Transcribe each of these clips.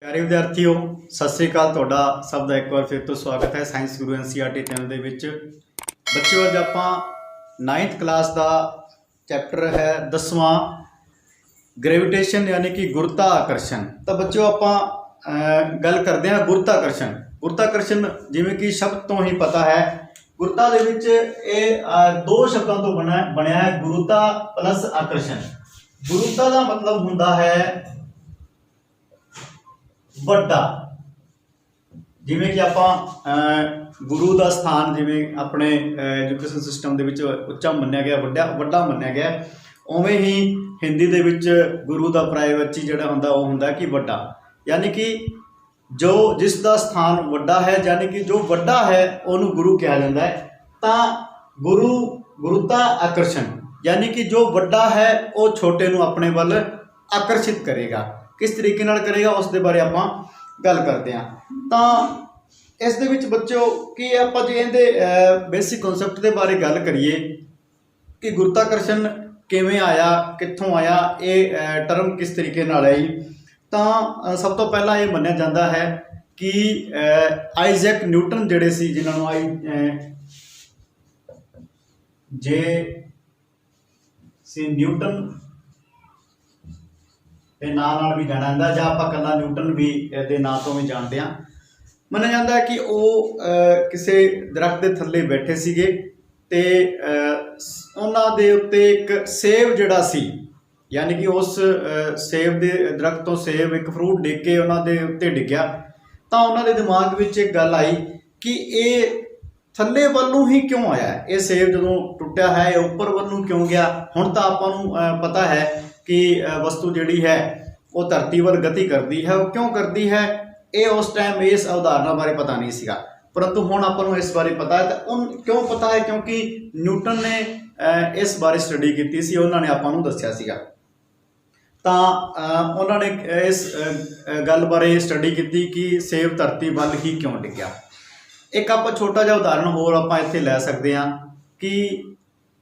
ਪਿਆਰੇ ਵਿਦਿਆਰਥੀਓ, ਸਤਿ ਸ੍ਰੀ ਅਕਾਲ। ਤੁਹਾਡਾ ਸਭ ਦਾ ਇੱਕ ਵਾਰ ਫਿਰ ਤੋਂ ਸਵਾਗਤ ਹੈ ਸਾਇੰਸ ਗੁਰੂ NCERT ਚੈਨਲ ਦੇ ਵਿੱਚ। ਬੱਚਿਓ, ਅੱਜ ਆਪਾਂ 9th ਕਲਾਸ ਦਾ ਚੈਪਟਰ ਹੈ 10ਵਾਂ ਗ੍ਰੈਵਿਟੇਸ਼ਨ यानी कि गुरुता आकर्षण। ਤਾਂ ਬੱਚਿਓ ਆਪਾਂ ਗੱਲ ਕਰਦੇ ਹਾਂ ਗੁਰਤਾਕਰਸ਼ਣ। ਗੁਰਤਾਕਰਸ਼ਣ ਜਿਵੇਂ ਕਿ ਸ਼ਬਦ ਤੋਂ ਹੀ ਪਤਾ ਹੈ, ਗੁਰਤਾ ਦੇ ਵਿੱਚ ਇਹ ਦੋ ਸ਼ਬਦਾਂ ਤੋਂ ਬਣਿਆ ਹੈ, ਗੁਰੂਤਾ ਪਲੱਸ ਆਕਰਸ਼ਣ। ਗੁਰੂਤਾ ਦਾ ਮਤਲਬ ਹੁੰਦਾ ਹੈ ਵੱਡਾ। ਜਿਵੇਂ ਕਿ ਆਪਾਂ ਗੁਰੂ ਦਾ ਸਥਾਨ ਜਿਵੇਂ ਆਪਣੇ ਐਜੂਕੇਸ਼ਨ ਸਿਸਟਮ ਦੇ ਵਿੱਚ ਉੱਚਾ ਮੰਨਿਆ ਗਿਆ, ਵੱਡਾ ਮੰਨਿਆ ਗਿਆ, ਉਵੇਂ ਹੀ ਹਿੰਦੀ ਦੇ ਵਿੱਚ ਗੁਰੂ ਦਾ ਪਰਿਆਇਵਾਚੀ ਜਿਹੜਾ ਹੁੰਦਾ ਉਹ ਹੁੰਦਾ ਕਿ ਵੱਡਾ। ਯਾਨੀ ਕਿ ਜੋ ਜਿਸ ਦਾ ਸਥਾਨ ਵੱਡਾ ਹੈ, ਯਾਨੀ ਕਿ ਜੋ ਵੱਡਾ ਹੈ ਉਹਨੂੰ ਗੁਰੂ ਕਿਹਾ ਜਾਂਦਾ ਹੈ। ਤਾਂ ਗੁਰੂਤਾ ਆਕਰਸ਼ਣ यानी कि जो ਵੱਡਾ है वो छोटे ਨੂੰ ਆਪਣੇ ਵੱਲ ਆਕਰਸ਼ਿਤ ਕਰੇਗਾ। किस तरीके नाल करेगा उसके बारे आप गल करते हैं। तो इस दे विच बच्चों कि आप जे इहदे बेसिक कॉन्सैप्ट के बारे गल करिए कि गुरुत्वाकर्षण किवें आया, कित्थों आया, ये टर्म किस तरीके नाल आई। तो सब तो पहला ये मन्निया जाता है कि आइजैक न्यूटन जिहड़े सी, जिन्होंने जे सी न्यूटन के नाम भी जाना जाता, ਜਾਂ ਆਪਾਂ ਕੱਲਾ ਨਿਊਟਨ ਵੀ ਦੇ ਨਾਂ ਤੋਂ ਵੀ ਜਾਣਦੇ ਹਾਂ। ਮੰਨਿਆ ਜਾਂਦਾ ਹੈ ਕਿ ਉਹ ਕਿਸੇ ਦਰਖਤ ਦੇ ਥੱਲੇ ਬੈਠੇ ਸੀਗੇ ਤੇ ਉਹਨਾਂ ਦੇ ਉੱਤੇ ਇੱਕ ਸੇਬ ਜਿਹੜਾ ਸੀ, ਯਾਨੀ ਕਿ ਉਸ ਸੇਬ ਦੇ ਦਰਖਤ ਤੋਂ ਸੇਬ ਇੱਕ ਫਰੂਟ ਡਿੱਗ ਕੇ ਉਹਨਾਂ ਦੇ ਉੱਤੇ ਡਿੱਗਿਆ। ਤਾਂ ਉਹਨਾਂ ਦੇ ਦਿਮਾਗ ਵਿੱਚ ਇੱਕ ਗੱਲ ਆਈ ਕਿ ਇਹ ਥੱਲੇ ਵੱਲ ਨੂੰ ਹੀ ਕਿਉਂ ਆਇਆ, ਇਹ ਸੇਬ ਜਦੋਂ ਟੁੱਟਿਆ ਹੈ ਇਹ ਉੱਪਰ ਵੱਲ ਨੂੰ ਕਿਉਂ ਗਿਆ। ਹੁਣ ਤਾਂ ਆਪਾਂ ਨੂੰ ਪਤਾ ਹੈ कि वस्तु जिहड़ी है वो धरती वाल गति करती है। वो क्यों करती है, ये उस टाइम इस अवधारणा बारे पता नहीं सीगा, परंतु हुण आपां नूं इस बारे पता है। तो क्यों पता है, क्योंकि न्यूटन ने इस बारे स्टडी की सी, उन्होंने आपां नूं दस्सिया सीगा। तां उन्होंने इस गल बारे स्टडी की कि सेब धरती वाल ही क्यों डिग्या। एक आपां छोटा जिहा उदाहरण होर आपां इत्थे लै सकदे हां कि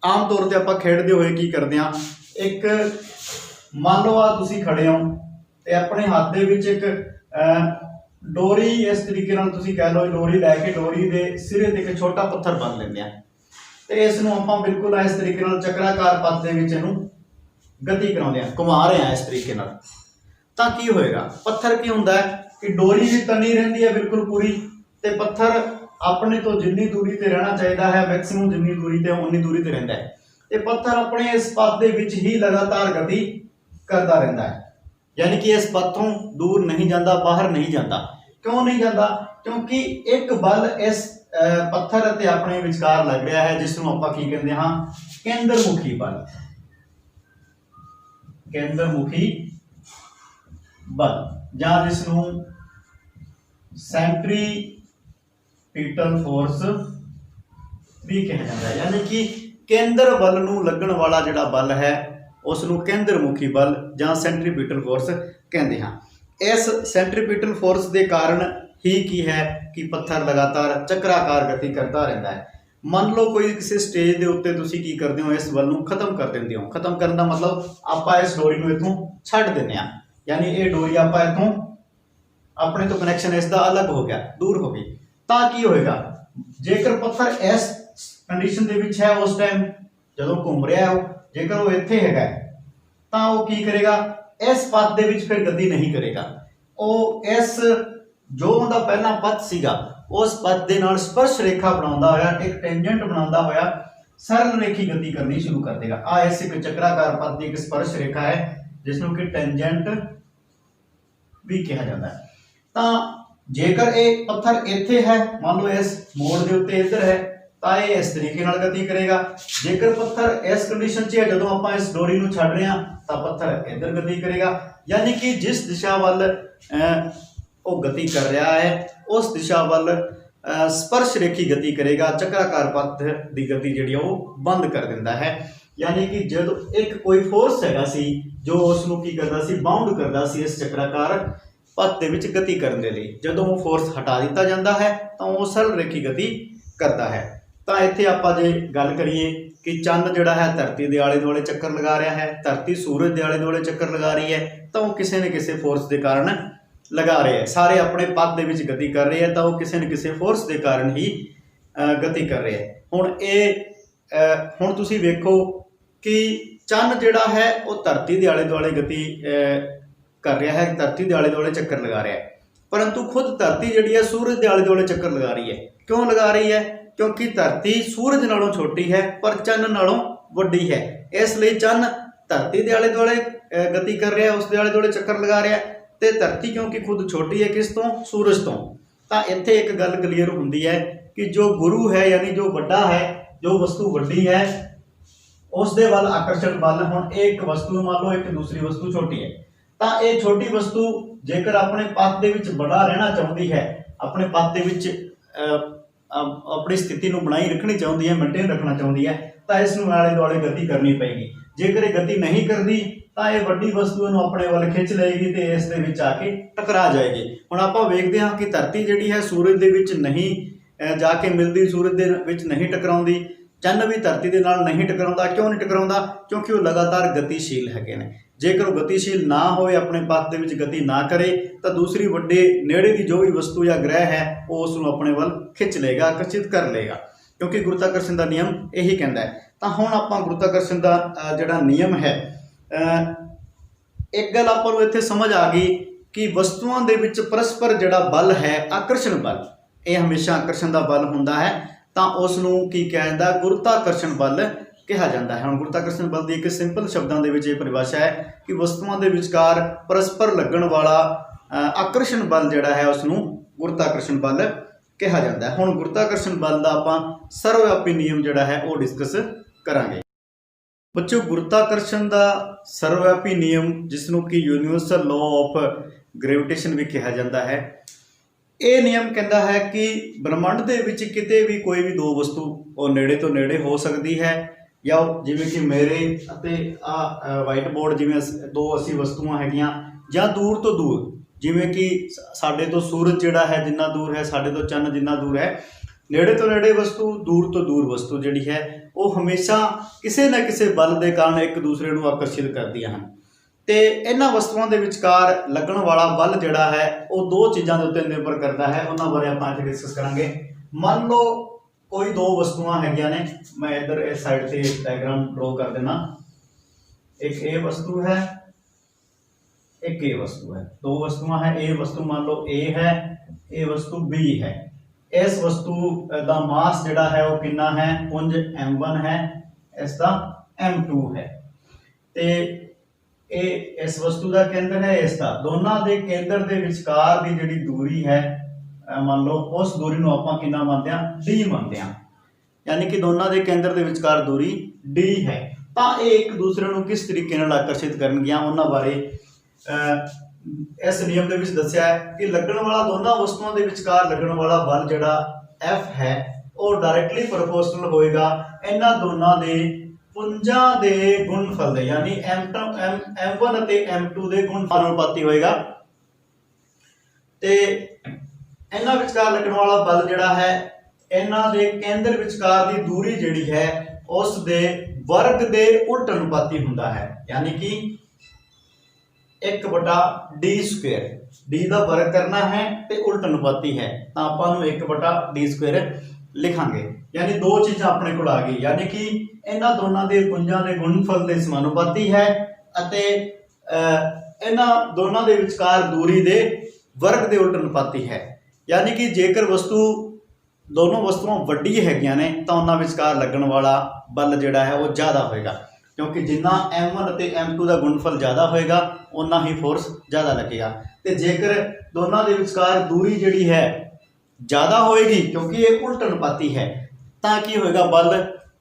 आम तौर पर आपां खेडदे होए की करदे हां। एक मान लो तुसीं खड़े हो ते अपने हाथ दे विच एक डोरी इस तरीके नाल तुसीं कह लो डोरी लैके डोरी दे सिरे ते एक छोटा पत्थर बन लैंदे आ ते इस नूं आपां बिल्कुल इस तरीके नाल चक्राकार पथ दे विच इहनूं गति कराउंदे आ, घुमा रहे हैं इस तरीके नाल। तां की होएगा, पत्थर की हुंदा है कि डोरी भी तनी रहिंदी है बिल्कुल पूरी, ते पत्थर अपने तो जिन्नी दूरी ते रहना चाहिदा है मैक्सिमम जिन्नी दूरी ते उन्नी दूरी ते रहिंदा है, ते पत्थर अपने इस पथ दे विच ही लगातार गति करता रहता है। यानी कि इस पथों दूर नहीं जाता, बाहर नहीं जाता। क्यों नहीं जाता, क्योंकि एक बल इस पत्थर ते अपने विचकार लग रहा है जिसनों आपां की कहते हाँ केंद्रमुखी बल। केंद्रमुखी बल जां जिसनों सेंट्रीपिटल फोर्स भी कहा जाता है। यानी कि केंद्र बल नूं लगण वाला जिहड़ा बल है उसनूं केंद्रमुखी बल जां सेंट्रीपिटल फोर्स कहते हैं। इस सेंट्रीपिटल फोर्स के कारण ही की है कि पत्थर लगातार चक्राकार गति करता रहता है। मान लो कोई किसी स्टेज के उत्ते तुसीं की करते हो, इस बल नूं खत्म कर देंदे हो। खत्म करने का मतलब आपां इस डोरी नूं इत्थों छड्ड दिंदे आ, यानी ये डोरी आपां इत्थों अपने तो कनैक्शन इसका अलग हो गया, दूर हो गई। तां की होएगा, जेकर पत्थर इस कंडीशन दे विच है उस टाइम जदों घूम रहा है, जेकर वो इत्थे हैगा तां वो की करेगा, इस पथ दे विच फिर गति नहीं करेगा। वो इस जो उनका पहला पथ सीगा उस पथ दे नाल स्पर्श रेखा बनाउंदा होया, एक टेंजेंट बनाउंदा होया सरल रेखी गति करनी शुरू कर देगा। आ इस एक चक्राकार पथ की एक स्पर्श रेखा है जिसनों कि टेंजेंट भी कहा जाता है। तां जेकर ये पत्थर इत्थे है, मान लो इस मोड़ दे उत्ते इधर है, ਤਾਂ ਇਹ ਇਸ ਤਰੀਕੇ ਨਾਲ ਗਤੀ ਕਰੇਗਾ। ਜੇਕਰ ਪੱਥਰ ਇਸ ਕੰਡੀਸ਼ਨ 'ਚ ਹੈ ਜਦੋਂ ਆਪਾਂ ਇਸ ਡੋਰੀ ਨੂੰ ਛੱਡ ਰਹੇ ਹਾਂ ਤਾਂ ਪੱਥਰ ਇੱਧਰ ਗਤੀ ਕਰੇਗਾ। ਯਾਨੀ ਕਿ ਜਿਸ ਦਿਸ਼ਾ ਵੱਲ ਉਹ ਗਤੀ ਕਰ ਰਿਹਾ ਹੈ ਉਸ ਦਿਸ਼ਾ ਵੱਲ स्पर्श रेखी गति करेगा। चक्राकार पथ की गति जी बंद कर दिंदा है। यानी कि जो एक कोई फोर्स हैगा सी जो उसनूं की करदा सी, बाउंड करदा सी इस चक्राकार पथ दे विच गति करने लई, जदों वो फोर्स हटा दिता जाता है तो वो सरल रेखी गति करता है। तो इत्थे आपां जे गल करिए कि चंद जिहड़ा है धरती दे आले दुआले चक्कर लगा रहा है, धरती सूरज के आले दुआले चक्कर लगा रही है, तो वो किसी न किसी फोर्स के कारण ਲਗਾ ਰਹੇ ਹੈ, ਸਾਰੇ ਆਪਣੇ ਪੱਥ ਦੇ ਵਿੱਚ ਗਤੀ ਕਰ ਰਹੇ ਹੈ, ਤਾਂ ਉਹ ਕਿਸੇ ਨਾ ਕਿਸੇ ਫੋਰਸ ਦੇ ਕਾਰਨ ਹੀ ਗਤੀ ਕਰ ਰਹੇ ਹੈ। ਹੁਣ ਤੁਸੀਂ ਵੇਖੋ ਕਿ ਚੰਨ ਜਿਹੜਾ ਹੈ ਉਹ ਧਰਤੀ ਦੇ ਆਲੇ ਦੁਆਲੇ ਗਤੀ ਕਰ ਰਿਹਾ ਹੈ, ਧਰਤੀ ਦੇ ਆਲੇ ਦੁਆਲੇ ਚੱਕਰ ਲਗਾ ਰਿਹਾ ਹੈ, परंतु खुद धरती जिहड़ी है सूरज के आले दुआले चक्कर लगा रही है। क्यों लगा रही है? क्योंकि धरती सूरज नालों छोटी है पर चंद नालों वड्डी है, इसलिए चंद धरती के आले दुआले गति कर रहा है, उसके आले दुआले चक्कर लगा रहा है। तो धरती क्योंकि खुद छोटी है किस तो? सूरज तो। इत्थे एक गल क्लीयर होंदी है कि जो गुरु है यानी जो वड्डा है, जो वस्तु वड्डी है उस दे वल आकर्षण बल। हुण एक वस्तु मान लो एक दूसरी वस्तु छोटी है, तो ये छोटी वस्तु जेकर अपने पथ दे विच बड़ा रहना चाहती है, अपने पथ दे विच अपनी स्थिति को बनाई रखनी चाहती है, मेनटेन रखना चाहती है, तो इसनूं आले दुआले गति करनी पेगी। जेकर ये गति नहीं करती तो ये वड्डी वस्तु नूं अपने वाल खिंच लेगी तो इस दे विच आके टकरा जाएगी। हुण आपां वेखदे हां कि धरती जिहड़ी है सूरज दे विच नहीं जाके मिलती, सूरज दे विच नहीं टकराउंदी, चंद भी धरती दे नाल नहीं टकराउंदा। क्यों नहीं टकराउंदा? क्योंकि वो लगातार गतिशील हैगे ने। जेकर वो गतिशील ना होए, अपने पथ दे विच गति ना करे, तो दूसरी वड्डे नेड़े की जो भी वस्तु या ग्रह है वो उसनूं अपने वल खिंच लेगा, आकर्षित कर लेगा, क्योंकि गुरुत्वाकर्षण का नियम यही कहता है। तो हुण आपां गुरुत्वाकर्षण का जिहड़ा नियम है, एक गल आपां नूं इत्थे समझ आ गई कि वस्तुओं दे विच परस्पर जिहड़ा बल है आकर्षण बल, ये हमेशा आकर्षण का बल हुंदा है, तो उसनूं की कहदा गुरुत्वाकर्षण बल कहा जाता है। हुण गुरुत्वाकर्षण बल की एक सिंपल शब्दों के विच परिभाषा है कि वस्तुओं के विचकार परस्पर लगन वाला आकर्षण बल जिहड़ा है उसनूं गुरुत्वाकर्षण बल कहा जाता है। हुण गुरुत्वाकर्षण बल का आपां सर्वव्यापी नियम जिहड़ा है वो डिस्कस करांगे। बच्चों, गुरुत्वाकर्षण का सर्वव्यापी नियम जिसनूं कि यूनीवर्सल लॉ ऑफ ग्रेविटेशन भी कहा जाता है, ये नियम कहता है कि ब्रह्मंड के विच किते भी कोई भी दो वस्तु वो नेड़े तो नेड़े हो सकती है, या जिवें कि मेरे अते वाइट बोर्ड जिवें दो असी वस्तुआं हैगियां, या दूर तो दूर जिवें कि साडे तो सूरज जिहड़ा है जिन्ना दूर है, साडे तो चंद जिन्ना दूर है। नेड़े तो नेड़े वस्तु, दूर तो दूर वस्तु जिहड़ी है वो हमेशा किसी न किसी बल के कारण एक दूसरे को आकर्षित करदियां हन। तो इन्हां वस्तुओं के विचकार लगन वाला बल जिहड़ा है वो दो चीज़ों के उत्ते निर्भर करता है, उन्हां बारे आपां इत्थे डिस्कस करांगे। मान लो कोई दो वस्तुआं हैगियां ने, मैं इधर इस साइड से डायग्राम ड्रॉ कर देना, एक ए वस्तु है, एक ए वस्तु है, दो वस्तुआं है। ए वस्तु मान लो ए है, ए वस्तु बी है। इस वस्तु का मास जिहड़ा है वो कितना है? पुंज m1 है, इसका m2 है। तो इस वस्तु का केंद्र है, इसका दोनों के केंद्र के विचकार की जिहड़ी दूरी है, मान लो उस दूरी को आपां कितना मानते हैं? डी मानते हैं, यानी कि दोनों के केंद्र के विचकार दूरी डी है। तो ये एक दूसरे को किस तरीके नाल आकर्षित करनगियां उन्हां बारे इस नियम के दस्सिया है कि लगन वाला दोनों वस्तुओं के विचकार लगन वाला बल जिहड़ा एफ है वो डायरैक्टली प्रोपोर्शनल होएगा इन्हां दोनों के पुंजां दे गुणफल दे, यानी m1 ਅਤੇ m2 ਦੇ ਗੁਣਫਲ ਅਨੁਪਾਤੀ ਹੋਏਗਾ। ਤੇ ਇਹਨਾਂ ਵਿਚਕਾਰ ਲੱਗਣ ਵਾਲਾ ਬਲ ਜਿਹੜਾ ਹੈ ਇਹਨਾਂ ਦੇ ਕੇਂਦਰ ਵਿਚਕਾਰ ਦੀ ਦੂਰੀ ਜਿਹੜੀ ਹੈ ਉਸ ਦੇ ਵਰਗ ਦੇ ਉਲਟ ਅਨੁਪਾਤੀ ਹੁੰਦਾ ਹੈ, यानी कि 1/d²। d का वर्ग करना है तो उल्ट अनुपाती है, तो आपां नूं 1/d² लिखांगे, यानी दो चीज़ां अपने कोल आ गई, यानी कि इन्हां दोनों के पुंजां के गुणनफल के समानुपाती है अते इन्हां दोनों के विचकार दूरी के वर्ग के उल्ट अनुपाती है। यानी कि जेकर वस्तु दोनों वस्तुआं वड्डी हैगियां ने तो उन्हां विचकार लगन वाला बल जिहड़ा है वो ज़्यादा होएगा, क्योंकि जिन्ना m1 और m2 का गुणनफल ज़्यादा होएगा उन्ना ही फोर्स ज़्यादा लगेगा। तो जेकर दोनों के विचकार दूरी जिहड़ी है ज़्यादा होएगी, क्योंकि ये उल्ट अनुपाती है, ताकि होएगा बल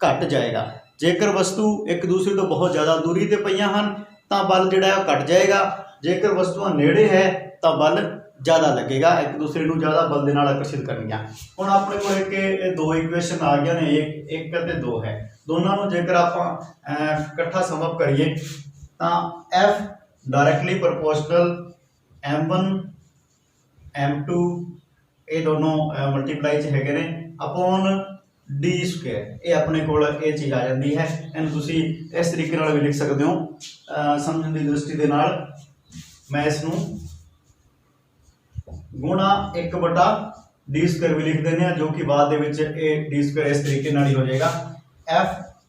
घट जाएगा। जेकर वस्तु एक दूसरे तो बहुत ज़्यादा दूरी पर पईयां हन तो बल जिहड़ा है घट जाएगा। जेकर वस्तुआं नेड़े है तो बल ज़्यादा लगेगा, एक दूसरे को ज़्यादा बल के नाल आकर्षित करनियां। हुण अपने को एक दो इक्वेशन आ गया ने, एक ते दो है, दोनों को जेकर आपां इकट्ठा समअप करिए तो F directly proportional m1 m2 ये दोनों मल्टीप्लाई च हैगे ने अपॉन d²। ये अपने कोल ये चीज़ आ जाती है। इन्हूं तुसीं इस तरीके नाल भी लिख सकते हो, समझण की दृष्टि के नाल मैं इसनूं गुणा 1/d² भी लिख देने, जो कि बाद दे विच d² इस तरीके नाल ही हो जाएगा f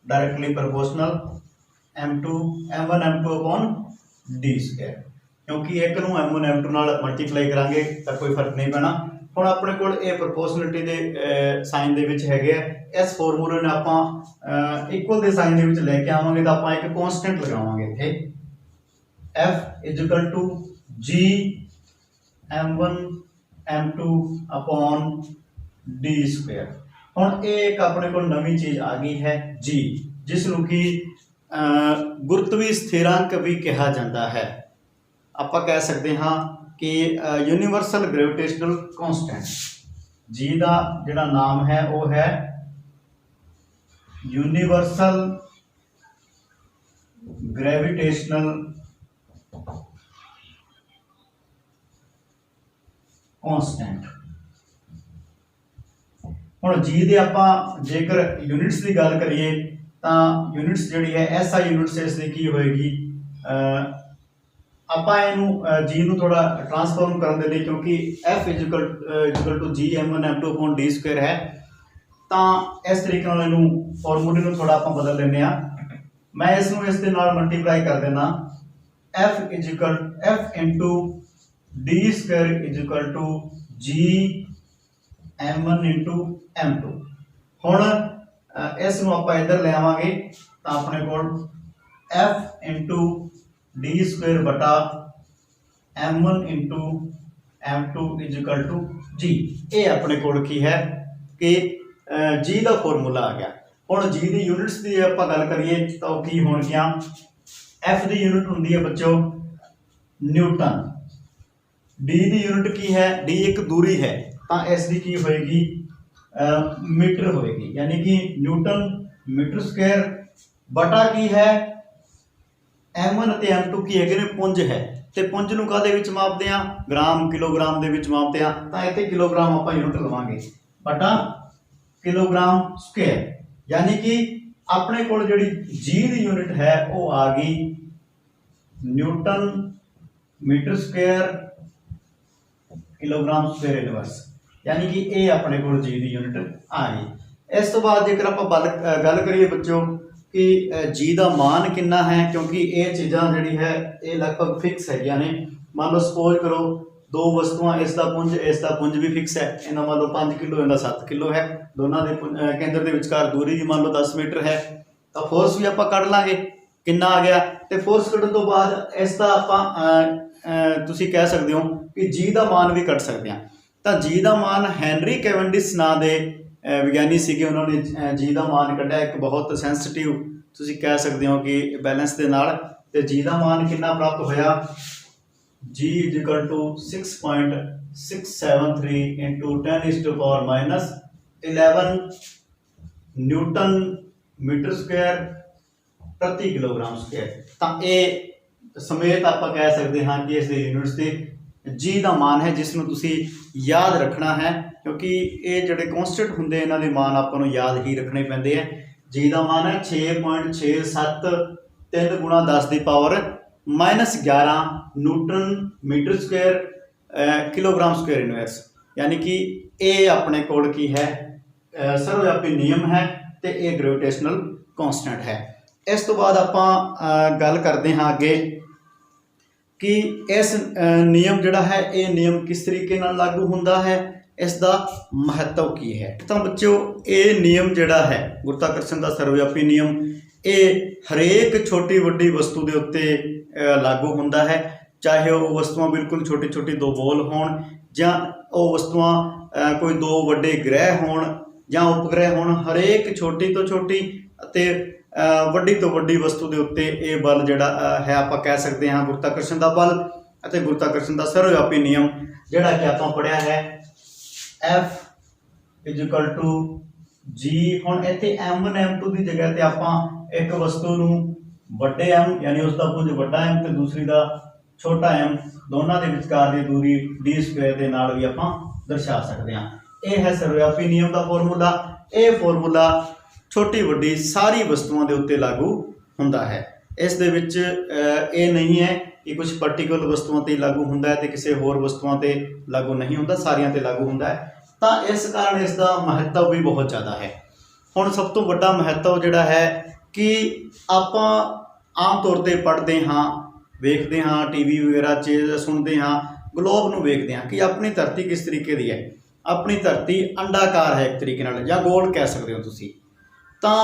directly proportional m2 m1 m2 upon d², क्योंकि एक नूं m1 m2 नाल मल्टीप्लाई करांगे तो कोई फर्क नहीं पैना। हुण अपने कोल ये प्रोपोर्शनलिटी दे साइन दे विच हैगे आ, इस फॉर्मूले ने आपां इक्वल दे साइन दे विच लैके आवांगे तो आपां एक कांस्टेंट लगावांगे इत्थे f equal to g m1 m2 upon d²। हुण एक अपने कोल नवीं चीज़ आ गई है g, जिसनूं कि गुरुत्वीय स्थिरांक भी कहा जाता है। आपां कह सकते हाँ कि यूनीवर्सल ग्रेविटेशनल कांस्टेंट, जी का जिहड़ा नाम है वो है यूनीवर्सल ग्रेविटेशनल कांस्टेंट। हुण जी दे आपां जेकर यूनिट्स की गल करिए तो यूनिट्स जिहड़ी है SI यूनिट्स इसकी की होएगी, ਆਪਾਂ ਇਹਨੂੰ जी ਨੂੰ थोड़ा ट्रांसफॉर्म ਕਰਨ ਦੇ ਲਈ, क्योंकि f equal to g m1 m2 upon d² है, तो इस तरीके ਨਾਲ ਇਹਨੂੰ ਫਾਰਮੂਲੇ ਨੂੰ थोड़ा ਆਪਾਂ बदल ਲੈਂਦੇ आ। मैं इसनूं इस ਦੇ ਨਾਲ ਮਲਟੀਪਲਾਈ ਕਰ ਦੇਣਾ, f into d² equal to g m1 into m2। ਹੁਣ ਇਸ ਨੂੰ ਆਪਾਂ ਇੱਧਰ ਲੈ ਆਵਾਂਗੇ ਤਾਂ ਆਪਣੇ ਕੋਲ f into d² बटा m1 into m2 equal to g। ये अपने कोल की है कि g का फॉर्मूला आ गया। हुण g की यूनिट्स की आपां गल करिए तो की होणगियां, f की यूनिट हुंदी है बच्चों न्यूटन, d की यूनिट की है, d एक दूरी है तो इसकी की होएगी मीटर होएगी, यानी कि न्यूटन मीटर² बटा की है m1 ਅਤੇ m2 की है ने पुंज है, तो पुंज नूं काहदे विच मापदे आ, ग्राम किलोग्राम दे विच मापदे आ, तां इत्थे किलोग्राम आपां यूनिट लवांगे बटा किलोग्राम स्क्वायर, यानी कि अपने कोल जिहड़ी जी की यूनिट है वो आ गई न्यूटन मीटर² किलोग्राम स्क्वायर इनवर्स, यानी कि ये अपने कोल जी की यूनिट आ गई। इस तो बाद जेकर आपां गल करिए बच्चों कि जी का मान कितना है, क्योंकि ये चीज़ां जिहड़ी है ये लगभग फिक्स है ने। मान लो सपोज करो दो वस्तुआं, इसका पुंज भी फिक्स है, इन्हां मान लो 5 किलो इनका 7 किलो है, दोनों के केंद्र के विचकार दूरी भी मान लो 10 मीटर है, तो फोर्स भी आपां कढ लांगे कितना आ गया, तो फोर्स कढण तो बाद इसका आपां तुसीं कह सकते हो कि जी का मान भी कढ सकते हैं। तो जी का मान हैनरी कैवेंडिश नाम के विज्ञानी सीगे, उन्होंने जी का मान कढ़िया एक बहुत सेंसिटिव तुसीं कह सकते हो कि बैलेंस के नाल, ते जी का मान कितना प्राप्त होया, जी इक्वल टू 6.673 इंटू 10⁻⁻11 न्यूटन मीटर² प्रति किलोग्राम स्क्वायर। तो ये समेत आप कह सकते हाँ कि इस यूनिट्स के जी का मान है, जिसनों तुसी याद रखना है, क्योंकि ये जोड़े कॉन्स्टेंट होंगे इन्हों के मान आपको याद ही रखने पैंदे हैं। जी का मान है 6.673 गुणा 10⁻⁻11 न्यूटन मीटर² किलोग्राम स्क्वायर इनवर्स, यानी कि ये अपने कोल की है सर्वव्यापी नियम है, तो ये ग्रेविटेशनल कॉन्स्टेंट है। इस तो बाद आपां गल करते हाँ अगे कि इस नियम जिहड़ा है ये नियम किस तरीके नाल लागू हुंदा है, इसका महत्व की है। तो बच्चों ये नियम जिहड़ा है गुरुत्वाकर्षण का सर्वव्यापी नियम, ये हरेक छोटी वड्डी वस्तु के उत्ते लागू हुंदा है, चाहे वो वस्तुआं बिल्कुल छोटी छोटी दो बॉल होण, जां वो वस्तुआं कोई दो वड्डे ग्रह होण जां उपग्रह होण, हरेक छोटी तो छोटी अते वड्डी तो वड्डी वस्तु के उत्ते ये बल जिहड़ा है आपां कह सकते हैं गुरुत्वाकर्षण का बल अते गुरुत्वाकर्षण का सर्वव्यापी नियम जिहड़ा कि आपां पढ़िया है F इक्वल टू G। हुण इत्थे M1 M2 की जगह ते आपां एक वस्तु नूं वड्डे M यानी उसका पुंज वड्डा M ते दूसरी का छोटा M, दोनों के विचकार की दूरी d² के नाल भी आपां दर्शा सकते हैं। यह है सर्वव्यापी नियम का फॉर्मूला। यह फॉर्मूला छोटी वड्डी सारी वस्तुओं के उत्ते लागू हुंदा है। इस दे विच ये नहीं है कि कुछ पर्टिकुलर वस्तुओं ते लागू हुंदा है ते किसी होर वस्तुओं ते लागू नहीं हुंदा, सारियां ते लागू हुंदा है। तो इस कारण इसका महत्व भी बहुत ज़्यादा है। हुण सब तो वड्डा महत्व जिहड़ा है कि आपां आम तौर पर पढ़ते हाँ, वेखते हाँ, टीवी वगैरह च सुनते हाँ, ग्लोब नूं वेखते हाँ कि अपनी धरती किस तरीके की है। अपनी धरती अंडाकार है एक तरीके नाल, या गोल कह सकते हो तुसीं। तां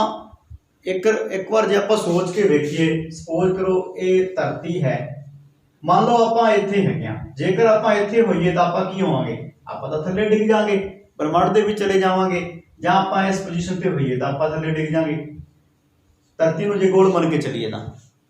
एक बार जे आपां सोच के वेखीए, सपोज करो ये धरती है, मान लो आपां इत्थे हैगे हां, जेकर आपां इत्थे होईए तां आपां की होवांगे, आपां तां थल्ले डिग जावांगे, ब्रह्मंड दे विच चले जावांगे, जां आपां इस पोजीशन ते होईए तां आपां थल्ले डिग जावांगे, धरती नूं जे गोल मन के चलीए तां।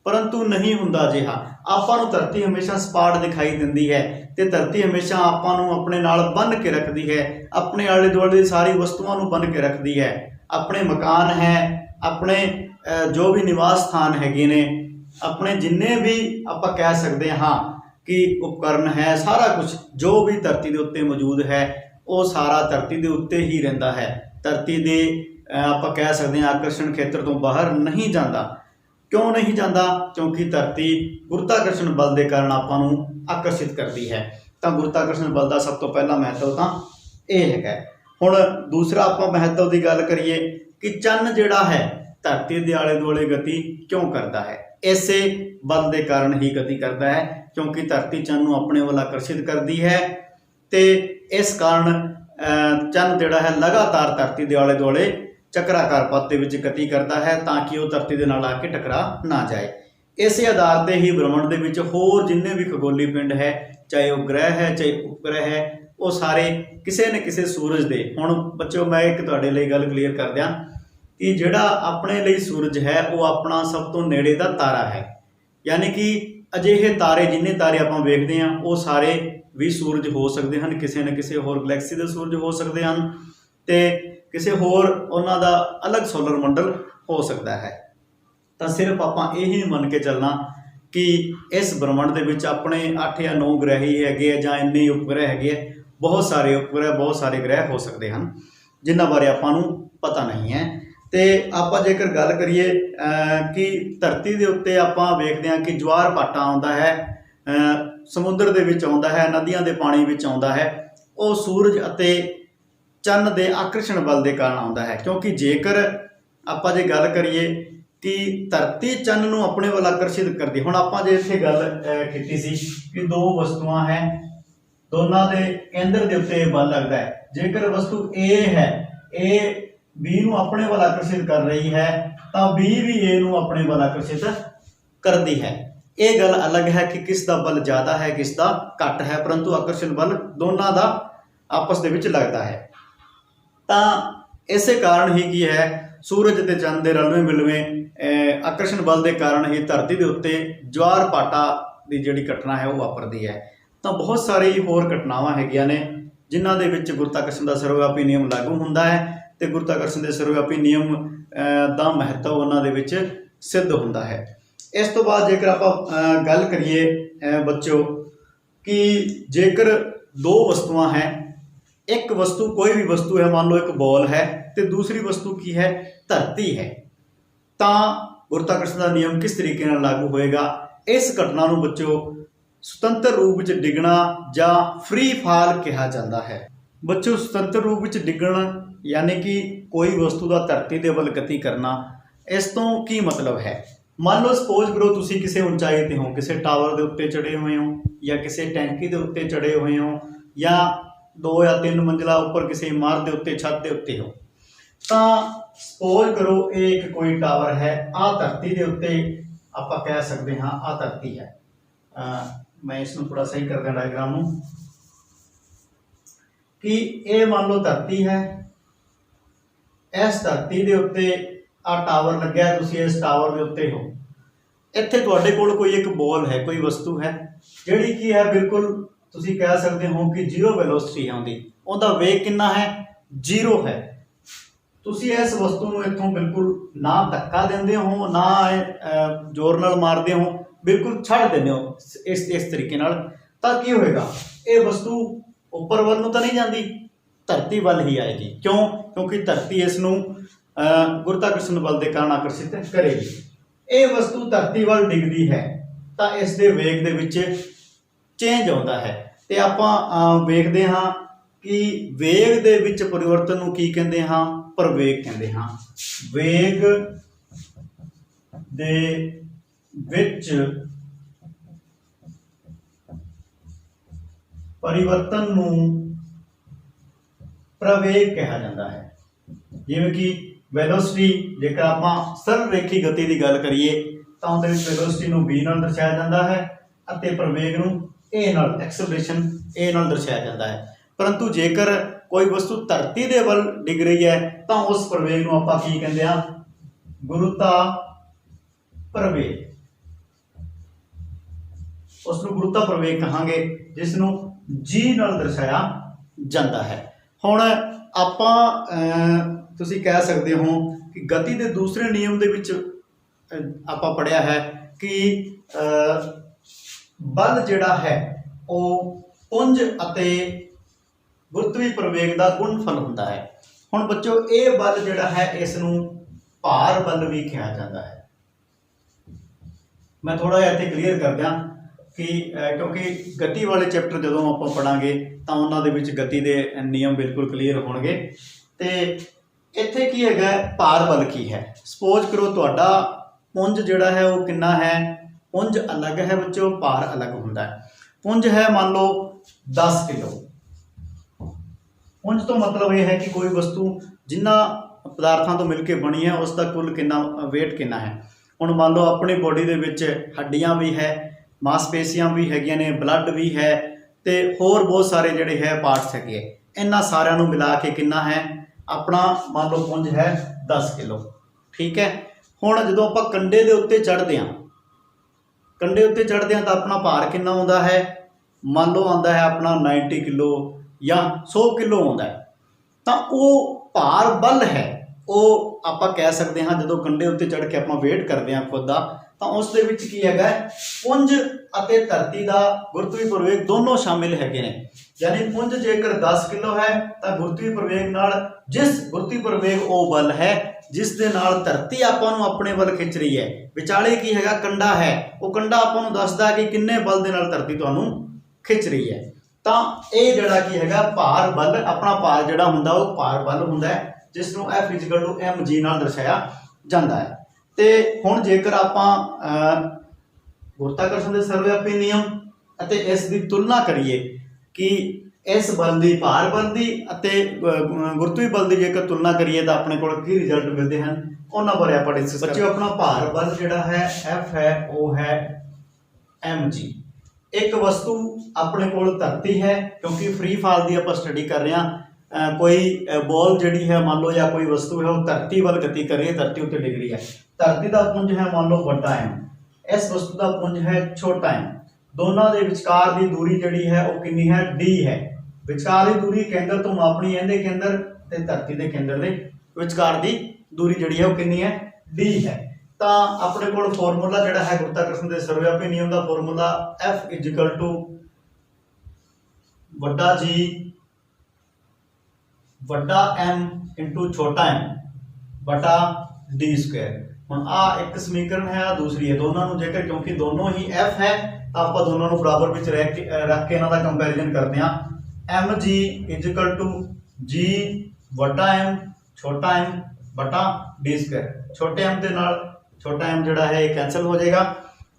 परंतु नहीं हुंदा अजिहा। आपां नूं धरती हमेशा सपाट दिखाई दिंदी है ते धरती हमेशा आपां नूं अपने नाल बन के रखदी है, अपने आले दुआले सारी वस्तुआं नूं बन के रखदी है। अपने मकान है, अपने जो भी निवास स्थान हैगे ने, अपने जिन्ने भी आपां कह सकते हाँ कि उपकरण है, सारा कुछ जो भी धरती दे उत्ते मौजूद है वो सारा धरती दे उत्ते ही रहिंदा है। धरती दे आपां कह सकते हैं आकर्षण खेत्र तो बाहर नहीं जाता। क्यों नहीं जाता? क्योंकि धरती गुरुत्वाकर्षण बल के कारण आपां नूं आकर्षित करती है। तो गुरुत्वाकर्षण बल का सब तो पहला महत्व तो यह है। हुण दूसरा आपां महत्व की गल करिए कि चंद जिहड़ा है धरती के आले दुआले गति क्यों करता है? इसे बल के कारण ही गति करता है, क्योंकि धरती चंद नूं अपने वाल आकर्षित करती है ते इस कारण चंद जिहड़ा है लगातार धरती के आले दुआले चक्राकार पथ के विच गति करता है ताकि वह धरती के नाल आके टकरा ना जाए। इस आधार पर ही ब्रह्मंड के विच होर जिन्ने भी खगोली पिंड है, चाहे वह ग्रह है चाहे उपग्रह है, वो सारे किसी न किसी सूरज के। हुण बच्चों मैं एक तुहाडे लई गल क्लीयर कर दियां कि जिहड़ा अपने लिए सूरज है वो अपना सब तो नेड़े का तारा है। यानी कि अजिहे तारे जिन्ने तारे आपां वेखदे हां वो सारे भी सूरज हो सकते हैं, किसी न किसी होर गलैक्सी के सूरज हो सकते हैं ते किसी होर उन्हां दा अलग सोलर मंडल हो सकता है। तो सिर्फ आपां यही मन के चलना कि इस ब्रह्मंड दे विच अपने 8 या 9 ग्रह ही हैगे जां इन्ने उपग्रह हैगे, बहुत सारे उपग्रह बहुत सारे ग्रह हो सकते हैं जिन्हां बारे आपां नूं पता नहीं है। तो आपां जेकर गल करिए कि धरती के उत्ते आपां वेखदे हां कि ज्वार भाटा आउंदा है, समुद्र दे विच आउंदा है, नदियां दे पानी विच आउंदा है, वो सूरज अते चंद के आकर्षण बल के कारण आउंदा है। क्योंकि जेकर आपां जे गल करिए कि धरती चंद नूं अपने वाल आकर्षित करदी, हुण आपां जे इत्थे गल कीती सी कि दो वस्तुआं है, दोनों के केंद्र के उत्ते बल लगता है। जेकर वस्तु ए है, ए बी नूं अपने वाल आकर्षित कर रही है तो बी भी ए नूं अपने वाल आकर्षित करती है। ये गल अलग है कि किसका बल ज़्यादा है किसका घट है, परंतु आकर्षण बल दोनों का आपस के लगता है। तो इस कारण ही की है सूरज ते चंद के रलवें मिलवें आकर्षण बल के कारण ही धरती के उत्ते ज्वार भाटा की जिहड़ी घटना है वो वापरती है। तो बहुत सारी होर घटनावां हैगियां ने जिन्हां दे विच गुरुत्वाकर्षण का सर्वव्यापी नियम लागू हुंदा है ते गुरुत्वाकर्षण के सर्वव्यापी नियम का महत्व उन्हां दे विच सिद्ध हुंदा है। इस तो बाद जेकर आपां गल करिए बच्चों कि जेकर दो वस्तुआं हैं, एक वस्तु कोई भी वस्तु है, मान लो एक बॉल है तो दूसरी वस्तु की है धरती है, तो गुरुत्वाकर्षण का नियम किस तरीके नाल लागू होएगा? इस घटना नूं बच्चों सुतंत्र रूप में डिगना जां फ्री फॉल कहा जाता है। बच्चों सुतंत्र रूप में डिगना यानी कि कोई वस्तु का धरती के वल गति करना, इस तो की मतलब है? मान लो सपोज करो तुसी किसी ऊंचाई ते हो, किसी टावर के उत्ते चढ़े हुए हो या किसी टैंकी के उत्ते चढ़े हुए हो या 2 या 3 मंजिला उपर किसी इमारत के उत्ते छत के उत्ते हो। तो सपोज करो एक कोई टावर है, आ धरती के उत्ते आपां कह सकते हाँ आ धरती है। मैं इसनूं थोड़ा सही कर दें डायग्राम नूं कि ये मान लो धरती है, इस धरती के उत्ते आ टावर लग्या, तुसीं इस टावर के उत्ते हो, इत्थे तुहाडे कोल कोई एक बॉल है, कोई वस्तु है जिहड़ी की है बिल्कुल तुसीं कह सकते हो कि 0 वेलोसिटी है, उहदा वेग कितना है? 0 है। तुसीं इस वस्तु नूं इत्थों बिल्कुल ना धक्का देंदे हो ना जोर नाल मारदे हो, बिल्कुल छड़ देंदे हो इस तरीके नाल, तां की होएगा? ये वस्तु उपर वल नूं तां नहीं जांदी, धरती वल ही आएगी। क्यों? क्योंकि धरती इसनूं गुरुत्वाकर्षण बल के कारण आकर्षित करेगी। ये वस्तु धरती वल डिगदी है ਤਾਂ ਇਸ ਦੇ ਵੇਗ ਦੇ ਵਿੱਚ ਚੇਂਜ ਆਉਂਦਾ ਹੈ। ਤੇ ਆਪਾਂ ਵੇਖਦੇ ਹਾਂ ਕਿ ਵੇਗ ਦੇ ਵਿੱਚ ਪਰਿਵਰਤਨ ਨੂੰ ਕੀ ਕਹਿੰਦੇ ਹਾਂ? ਪ੍ਰਵੇਗ ਕਹਿੰਦੇ ਹਾਂ। ਵੇਗ ਦੇ ਵਿੱਚ परिवर्तन ਨੂੰ प्रवेग कहा जाता है। जिवें कि वेलोसिटी जेकर आपां सरल रेखी गति की गल करिए तो उहदे विच वेलोसिटी नूं v नाल दर्शाया जाता है अते प्रवेग नूं a नाल एक्सेलरेशन a नाल दर्शाया जाता है। परंतु जेकर कोई वस्तु धरती दे वल डिग रही है तो उस प्रवेग नूं आपां की कहंदे हां? गुरुता प्रवेग। उसनूं गुरुता प्रवेग कहांगे जिसनूं जी नाल दर्शाया जाता है। हुण आपां तुसीं कह सकते हो कि गति के दूसरे नियम दे विच आपां पढ़िया है कि बल जिहड़ा है वो पुंज अते गुरुत्वी प्रवेग का गुणफल हुंदा है। हुण बच्चों ये बल जिहड़ा है इसनूं भार बल भी कहा जाता है। मैं थोड़ा जिहा इत्थे क्लीयर कर दियां कि क्योंकि गति वाले चैप्टर जदों आपां पढ़ांगे तो उन्हां दे विच गति के नियम बिल्कुल क्लीयर होणगे। ते इत्थे की हैगा भार बल की है? सपोज करो तुहाडा पुंज जिहड़ा है वो कितना है? पुंज अलग है बच्चों, भार अलग हुंदा है। पुंज है मान लो 10 किलो। पुंज तो मतलब ये है कि कोई वस्तु जिन्ना पदार्थों तो मिलकर बनी है उसका कुल कितना वेट कितना है। हुण मान लो अपनी बॉडी दे विच हड्डियां भी है, मांसपेशियां भी हैगियां ने, ब्लड भी है, तो होर बहुत सारे जिहड़े है पार्ट्स है, इन्हां सारिਆਂ ਨੂੰ मिला के कितना है अपना मान लो पुंज है 10 किलो। ठीक है। हुण जदों आपां कंडे दे उत्ते चढ़दे हां, कंडे उत्ते चढ़दे हां तां अपना भार कितना आउंदा है? मान लो आउंदा है अपना 90 किलो या 100 किलो आउंदा है। तां वो भार बल है वो आपां कह सकते हाँ जदों कंडे उत्ते चढ़ के आपां वेट करते हैं खुद का तो उस दे विच की हैगा पुंज अते धरती का गुरुत्वी प्रवेग दोनों शामिल हैगे ने। यानी पुंज जेकर 10 किलो है तो गुरुत्वी प्रवेग नाल जिस गुरुत्वी प्रवेग वो बल है जिस दे नाल धरती आपां नूं अपने बल खिंच रही है, विचाले की हैगा कंडा है, वो कंडा आपां नूं दसदा है कि किन्ने बल दे नाल धरती तुहानूं खिंच रही है। तो ये जिहड़ा की हैगा भार बल, अपना भार जिहड़ा हुंदा वो भार बल हुंदा है जिसनूं F = mg नाल दर्शाया जाता है। तो हुण जेकर आपां गुरुत्वाकर्षण के सर्वव्यापी नियम अते इस दी तुलना करिए कि इस बल की भार बल की अते गुरुत्वी बल की जेकर तुलना करिए तो अपने कोल की रिजल्ट मिलते हैं उन्हां बारे आपां डिस्कस बच्चों। अपना भार बल जिहड़ा है F है वो है mg। एक वस्तु अपने कोल धरती है क्योंकि फ्री फॉल की आपां स्टडी कर रहे हैं। कोई बॉल जिहड़ी है मान लो या कोई वस्तु है वो धरती वाल गति कर रही है, धरती उत्ते डिग रही है। धरती का पुंज है मान लो बड़ा M, इस वस्तु का पुंज है छोटा M। दोनों के विचकार की दूरी जिहड़ी है वो कितनी है? d है। विचकार की दूरी केंद्र तो मापनी है, केंद्र ते धरती के केंद्र के विचकार की दूरी जिहड़ी है वो कितनी है? d है। तो अपने कोल फॉर्मूला जिहड़ा है गुरुत्वाकर्षण के सर्वव्यापी नियम का फॉर्मूला F = वड्डा G वड्डा M × छोटा M बटा d²। हुण आ एक समीकरण है, आ दूसरी है। दोनों को जेकर क्योंकि दोनों ही F है तो आप दोनों को बराबर विच रख के इन्हां दा कंपैरिजन करते हैं। mg = g वड्डा M छोटा M बटा d²। छोटे M के नाल छोटा M जिहड़ा है कैंसल हो जाएगा।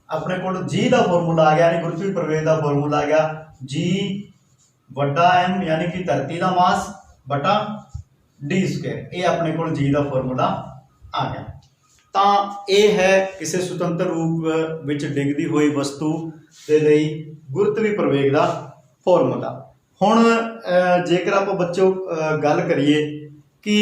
अपने कोल g का फॉर्मूला आ गया यानी गुरुत्वी प्रवेग का फॉर्मूला आ गया g वड्डा M यानी कि धरती का मास बटा d²। ये अपने कोल g का फॉर्मूला आ गया। तो ये है किसी स्वतंत्र रूप विच डिगदी हुई वस्तु के लिए गुरुत्वी प्रवेग का फॉर्मूला। हुण जेकर आप बच्चों गल करिए कि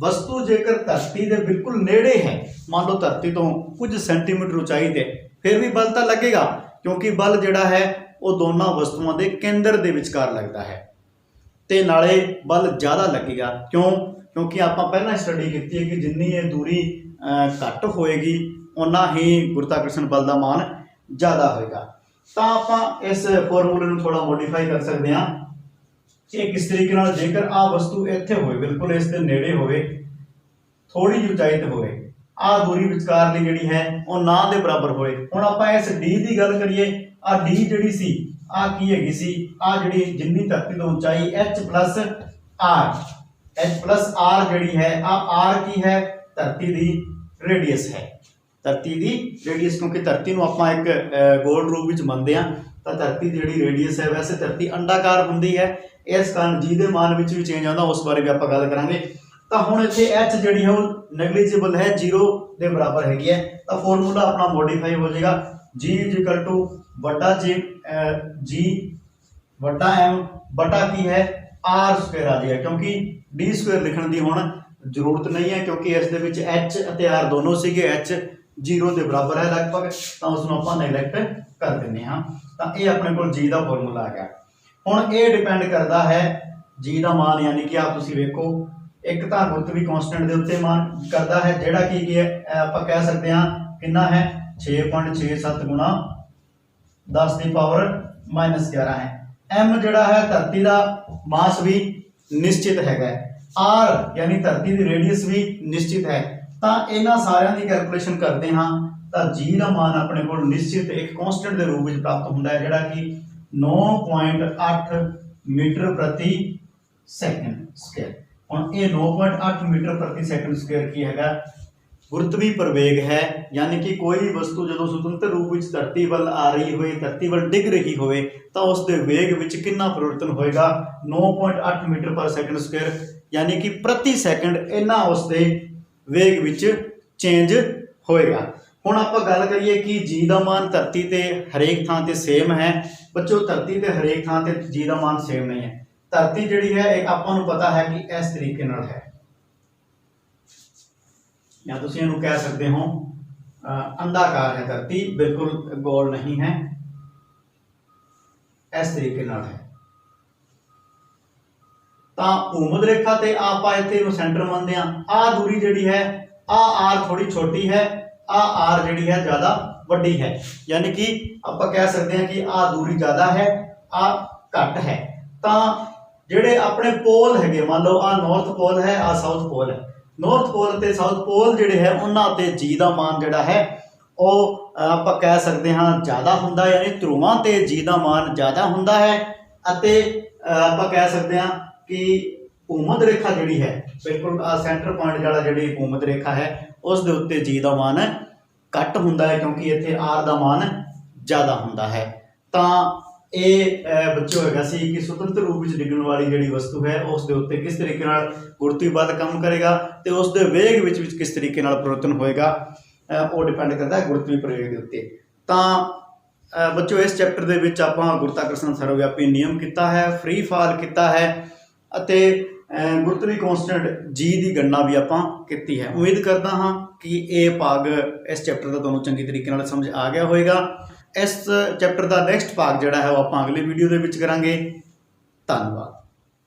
वस्तु जेकर धरती के बिल्कुल नेड़े है, मान लो धरती तो कुछ सेंटीमीटर ऊंचाई ते, फिर भी बल तो लगेगा क्योंकि बल जिहड़ा है वो दोनों वस्तुओं के केंद्र के विचकार लगता है तो नाले बल ज़्यादा लगेगा। क्यों? क्योंकि आप पहला स्टडी की है कि जिन्नी ये दूरी घट होएगी उन्ना ही गुरुत्वाकर्षण बल का मान ज़्यादा होएगा। तो आप इस फॉर्मूले में थोड़ा मॉडिफाई कर सकते हैं कि किस तरीके नाल जेकर आ वस्तु इत्थे होए बिल्कुल इस दे नेड़े होए, थोड़ी ऊंचाई ते होए, ਆ ਦੂਰੀ ਵਿਚਕਾਰਲੀ ਜਿਹੜੀ ਹੈ ਉਹ ਨਾ ਦੇ ਬਰਾਬਰ ਹੋਏ। ਹੁਣ ਆਪਾਂ ਇਸ d ਦੀ ਗੱਲ ਕਰੀਏ, ਆ d ਜਿਹੜੀ ਸੀ ਆ ਕੀ ਹੈਗੀ ਸੀ, ਆ ਜਿਹੜੀ ਜਿੰਨੀ ਧਰਤੀ ਤੋਂ ਉਚਾਈ h plus r ਜਿਹੜੀ ਹੈ ਆ r ਕੀ ਹੈ, ਧਰਤੀ ਦੀ ਰੇਡੀਅਸ ਹੈ। ਧਰਤੀ ਦੀ ਰੇਡੀਅਸ, ਕਿਉਂਕਿ ਧਰਤੀ ਨੂੰ ਆਪਾਂ ਇੱਕ ਗੋਲ ਰੂਪ ਵਿੱਚ ਮੰਨਦੇ ਆ, ਤਾਂ ਧਰਤੀ ਦੀ ਜਿਹੜੀ ਰੇਡੀਅਸ ਹੈ, ਵੈਸੇ ਧਰਤੀ ਅੰਡਾਕਾਰ ਹੁੰਦੀ ਹੈ, ਇਸ ਕਾਰਨ g ਦੇ ਮਾਨ ਵਿੱਚ ਵੀ ਚੇਂਜ ਆਉਂਦਾ, ਉਸ ਬਾਰੇ ਵੀ ਆਪਾਂ ਗੱਲ ਕਰਾਂਗੇ। ਤਾਂ ਹੁਣ ਇੱਥੇ h ਜਿਹੜੀ ਹੈ ਉਹ ਨੈਗਲੀਜੀਬਲ ਹੈ, 0 ਦੇ ਬਰਾਬਰ ਹੈਗੀ ਹੈ। ਤਾਂ ਫਾਰਮੂਲਾ ਆਪਣਾ ਮੋਡੀਫਾਈ ਹੋ ਜਾਏਗਾ, g ਵੱਡਾ g ਵੱਡਾ m ਬਟਾ ਕੀ ਹੈ r ਸਕੁਅਰ ਆ ਜਾਏਗਾ, ਕਿਉਂਕਿ d ਸਕੁਅਰ ਲਿਖਣ ਦੀ ਹੁਣ ਜ਼ਰੂਰਤ ਨਹੀਂ ਹੈ, ਕਿਉਂਕਿ ਇਸ ਦੇ ਵਿੱਚ h ਅਤੇ r ਦੋਨੋਂ ਸੀਗੇ, h 0 ਦੇ ਬਰਾਬਰ ਹੈ ਲਗਭਗ, ਤਾਂ ਉਸ ਨੂੰ ਆਪਾਂ ਨੈਗਲੈਕਟ ਕਰ ਦਿੰਦੇ ਹਾਂ। ਤਾਂ ਇਹ ਆਪਣੇ ਕੋਲ g ਦਾ ਫਾਰਮੂਲਾ ਆ ਗਿਆ। ਹੁਣ ਇਹ ਡਿਪੈਂਡ ਕਰਦਾ ਹੈ g ਦਾ मान, यानी कि आप ਤੁਸੀਂ ਵੇਖੋ ਇੱਕ ਤਾਂ ਗੁਰਤਵੀ ਕਾਂਸਟੈਂਟ ਦੇ ਉੱਤੇ मान ਕਰਦਾ ਹੈ, ਜਿਹੜਾ ਕੀ ਹੈ ਆਪਾਂ ਕਹਿ ਸਕਦੇ ਹਾਂ ਕਿੰਨਾ ਹੈ 6.67 ਗੁਣਾ 10 ਦੀ ਪਾਵਰ -11 ਹੈ। m ਜਿਹੜਾ ਹੈ ਧਰਤੀ ਦਾ ਮਾਸ ਵੀ ਨਿਸ਼ਚਿਤ ਹੈਗਾ, r यानी ਧਰਤੀ ਦੀ ਰੇਡੀਅਸ ਵੀ ਨਿਸ਼ਚਿਤ ਹੈ। ਤਾਂ ਇਹਨਾਂ ਸਾਰਿਆਂ ਦੀ ਕੈਲਕੂਲੇਸ਼ਨ ਕਰਦੇ ਹਾਂ ਤਾਂ g ਦਾ मान ਆਪਣੇ ਕੋਲ ਨਿਸ਼ਚਿਤ ਇੱਕ ਕਾਂਸਟੈਂਟ ਦੇ ਰੂਪ ਵਿੱਚ ਪ੍ਰਾਪਤ ਹੁੰਦਾ ਹੈ, ਜਿਹੜਾ ਕਿ 9.8 मीटर प्रति सेकंड स्क्वायर। ਹੁਣ ਇਹ 9.8 मीटर प्रति सेकंड स्क्वायर ਕੀ ਹੈਗਾ, ਗੁਰਤਵੀ ਪ੍ਰਵੇਗ ਹੈ, यानी कि कोई भी वस्तु ਜਦੋਂ ਸੁਤੰਤਰ ਰੂਪ ਵਿੱਚ ਧਰਤੀ ਵੱਲ ਆ ਰਹੀ ਹੋਵੇ, ਧਰਤੀ ਵੱਲ ਡਿੱਗ ਰਹੀ ਹੋਵੇ, ਤਾਂ ਉਸ ਦੇ ਵੇਗ ਵਿੱਚ ਕਿੰਨਾ ਪਰਿਵਰਤਨ ਹੋਏਗਾ, 9.8 मीटर पर सेकंड स्क्वायर, यानी कि प्रति सेकंड ਇੰਨਾ ਉਸ ਦੇ ਵੇਗ ਵਿੱਚ ਚੇਂਜ ਹੋਏਗਾ। ਹੁਣ ਆਪਾਂ ਗੱਲ ਕਰੀਏ ਕਿ g ਦਾ मान ਧਰਤੀ ਤੇ ਹਰੇਕ ਥਾਂ ਤੇ ਸੇਮ ਹੈ। ਬੱਚੋ ਧਰਤੀ ਤੇ ਹਰੇਕ ਥਾਂ ਤੇ g ਦਾ मान ਸੇਮ ਨਹੀਂ ਹੈ। ਧਰਤੀ ਜਿਹੜੀ ਹੈ ਇੱਕ ਆਪਾਂ ਨੂੰ ਪਤਾ ਹੈ ਕਿ ਇਸ ਤਰੀਕੇ ਨਾਲ ਹੈ, ਜਾਂ ਤੁਸੀਂ ਇਹਨੂੰ ਕਹਿ ਸਕਦੇ ਹੋ ਅੰਡਾਕਾਰ ਹੈ, ਧਰਤੀ ਬਿਲਕੁਲ ਗੋਲ ਨਹੀਂ ਹੈ, ਇਸ ਤਰੀਕੇ ਨਾਲ ਹੈ। ਤਾਂ ਭੂਮਧ ਰੇਖਾ ਤੇ ਆਪਾਂ ਇੱਥੇ ਨੂੰ ਸੈਂਟਰ ਮੰਨਦੇ ਆ, ਆ ਦੂਰੀ ਜਿਹੜੀ ਹੈ ਆ r ਥੋੜੀ ਛੋਟੀ ਹੈ, ਆ r ਜਿਹੜੀ ਹੈ ਜ਼ਿਆਦਾ ਵੱਡੀ ਹੈ, यानी कि ਆਪਾਂ ਕਹਿ ਸਕਦੇ ਹਾਂ ਕਿ ਆ ਦੂਰੀ ਜ਼ਿਆਦਾ ਹੈ, ਆ ਘੱਟ ਹੈ। ਤਾਂ ਜਿਹੜੇ ਆਪਣੇ ਪੋਲ ਹੈਗੇ, ਮੰਨ ਲਓ ਆ ਨਾਰਥ ਪੋਲ ਹੈ, ਆ ਸਾਊਥ ਪੋਲ ਹੈ, ਨਾਰਥ ਪੋਲ ਤੇ ਸਾਊਥ ਪੋਲ ਜਿਹੜੇ ਹੈ ਉਹਨਾਂ ਤੇ g ਦਾ मान ਜਿਹੜਾ ਹੈ ਉਹ ਆਪਾਂ ਕਹਿ ਸਕਦੇ ਹਾਂ ਜ਼ਿਆਦਾ ਹੁੰਦਾ, यानी ਧਰੁਵਾਂ ਤੇ g ਦਾ मान ਜ਼ਿਆਦਾ ਹੁੰਦਾ ਹੈ। ਅਤੇ ਆਪਾਂ ਕਹਿ ਸਕਦੇ ਹਾਂ ਕਿ ਭੂਮਧ ਰੇਖਾ ਜਿਹੜੀ ਹੈ ਬਿਲਕੁਲ ਆ ਸੈਂਟਰ ਪੁਆਇੰਟ ਵਾਲਾ ਜਿਹੜੀ ਭੂਮਧ ਰੇਖਾ ਹੈ ਉਸ ਦੇ ਉੱਤੇ g ਦਾ मान ਘੱਟ ਹੁੰਦਾ ਹੈ, ਕਿਉਂਕਿ ਇੱਥੇ r ਦਾ मान ਜ਼ਿਆਦਾ ਹੁੰਦਾ ਹੈ। ਤਾਂ ਇਹ ਬੱਚੋ ਹੈਗਾ ਸੀ ਕਿ ਸੁਤੰਤਰ ਰੂਪ ਵਿੱਚ ਡਿੱਗਣ ਵਾਲੀ ਜਿਹੜੀ ਵਸਤੂ ਹੈ ਉਸ ਦੇ ਉੱਤੇ ਕਿਸ ਤਰੀਕੇ ਨਾਲ ਗੁਰਤਵੀ ਬਲ ਕੰਮ ਕਰੇਗਾ ਤੇ ਉਸ ਦੇ ਵੇਗ ਵਿੱਚ ਕਿਸ ਤਰੀਕੇ ਨਾਲ ਪਰਿਵਰਤਨ ਹੋਏਗਾ, ਉਹ ਡਿਪੈਂਡ ਕਰਦਾ ਹੈ ਗੁਰਤਵੀ ਪ੍ਰਵੇਗ ਦੇ ਉੱਤੇ। ਤਾਂ ਬੱਚੋ ਇਸ ਚੈਪਟਰ ਦੇ ਵਿੱਚ ਆਪਾਂ ਗੁਰਤਾਕਰਸ਼ਣ ਸਰਵਵਿਆਪੀ ਨਿਯਮ ਕੀਤਾ ਹੈ, ਫ੍ਰੀ ਫਾਲ ਕੀਤਾ ਹੈ ਅਤੇ ਗੁਰਤਵੀ ਕਾਂਸਟੈਂਟ g ਦੀ ਗਣਨਾ ਵੀ ਆਪਾਂ ਕੀਤੀ ਹੈ। ਉਮੀਦ ਕਰਦਾ ਹਾਂ ਕਿ ਇਹ ਭਾਗ ਇਸ ਚੈਪਟਰ ਦਾ ਤੁਹਾਨੂੰ ਚੰਗੀ ਤਰੀਕੇ ਨਾਲ ਸਮਝ ਆ ਗਿਆ ਹੋਵੇਗਾ। ਇਸ ਚੈਪਟਰ ਦਾ ਨੈਕਸਟ ਭਾਗ ਜਿਹੜਾ ਹੈ ਉਹ ਆਪਾਂ ਅਗਲੀ ਵੀਡੀਓ ਦੇ ਵਿੱਚ ਕਰਾਂਗੇ। ਧੰਨਵਾਦ।